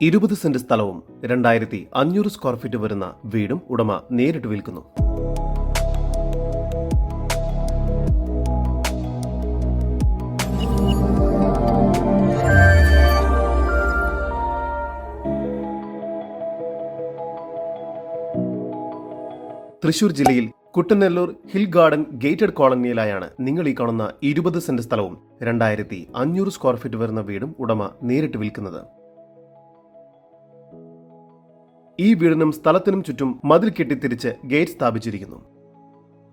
20 saint സ്ഥലവും 2500 square feet വരുന്ന വീടും ഉടമ നേരിട്ട് വിൽക്കുന്നു. തൃശൂർ ജില്ലയിൽ കുട്ടനെല്ലൂർ ഹിൽ ഗാർഡൻ ഗേറ്റഡ് കോളനിയിലായാണ് നിങ്ങൾ ഈ കാണുന്ന 20 സെന്റ് സ്ഥലവും 2500 സ്ക്വയർ ഫീറ്റ് വരുന്ന വീടും ഉടമ നേരിട്ട് വിൽക്കുന്നത്. ഈ വീടിനും സ്ഥലത്തിനും ചുറ്റും മതിൽ കെട്ടിത്തിരിച്ച് ഗേറ്റ് സ്ഥാപിച്ചിരിക്കുന്നു.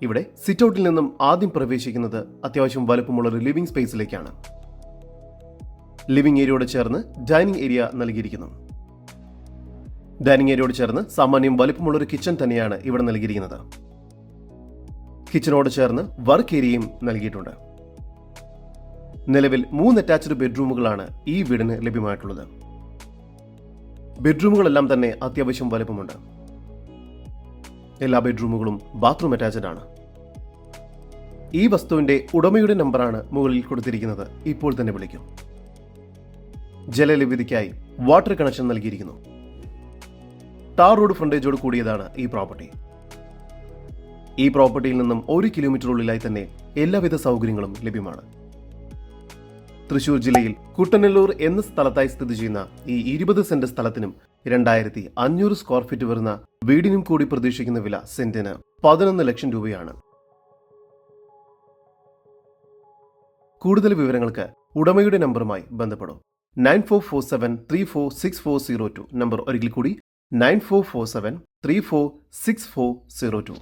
ഇവിടെ സിറ്റൌട്ടിൽ നിന്നും ആദ്യം പ്രവേശിക്കുന്നത് അത്യാവശ്യം വലുപ്പമുള്ള ഒരു ലിവിംഗ് സ്പേസിലേക്കാണ്. ലിവിംഗ് ഏരിയയോട് ചേർന്ന് ഡൈനിങ് ഏരിയ നൽകിയിരിക്കുന്നു. ഡൈനിങ് ഏരിയയോട് ചേർന്ന് സാമാന്യം വലുപ്പമുള്ള ഒരു കിച്ചൺ തന്നെയാണ് ഇവിടെ നൽകിയിരിക്കുന്നത്. കിച്ചണോട് ചേർന്ന് വർക്ക് ഏരിയയും നൽകിയിട്ടുണ്ട്. നിലവിൽ 3 അറ്റാച്ച്ഡ് ബെഡ്റൂമുകളാണ് ഈ വീടിന് ലഭ്യമായിട്ടുള്ളത്. ബെഡ്റൂമുകളെല്ലാം തന്നെ അത്യാവശ്യം വലുപ്പമുണ്ട്. എല്ലാ ബെഡ്റൂമുകളും ബാത്റൂം അറ്റാച്ച്ഡ് ആണ്. ഈ വസ്തുവിന്റെ ഉടമയുടെ നമ്പറാണ് മുകളിൽ കൊടുത്തിരിക്കുന്നത്. ഇപ്പോൾ തന്നെ വിളിക്കും. ജലലഭ്യതയ്ക്കായി വാട്ടർ കണക്ഷൻ നൽകിയിരിക്കുന്നു. ടാർ റോഡ് ഫ്രണ്ടേജോട് കൂടിയതാണ് ഈ പ്രോപ്പർട്ടി. ഈ പ്രോപ്പർട്ടിയിൽ നിന്നും 1 കിലോമീറ്ററുള്ളിലായി തന്നെ എല്ലാവിധ സൗകര്യങ്ങളും ലഭ്യമാണ്. തൃശൂർ ജില്ലയിൽ കുട്ടനെല്ലൂർ എന്ന സ്ഥലത്തായി സ്ഥിതി ചെയ്യുന്ന ഈ 20 സെന്റ് സ്ഥലത്തിനും 2500 സ്ക്വയർ ഫീറ്റ് വരുന്ന വീടിനും കൂടി പ്രതീക്ഷിക്കുന്ന വില സെന്റിന് 11 ലക്ഷം രൂപയാണ്. കൂടുതൽ വിവരങ്ങൾക്ക് ഉടമയുടെ നമ്പറുമായി ബന്ധപ്പെടും. 9447346402 നമ്പർ ഒരിക്കൽ കൂടി 9447346402.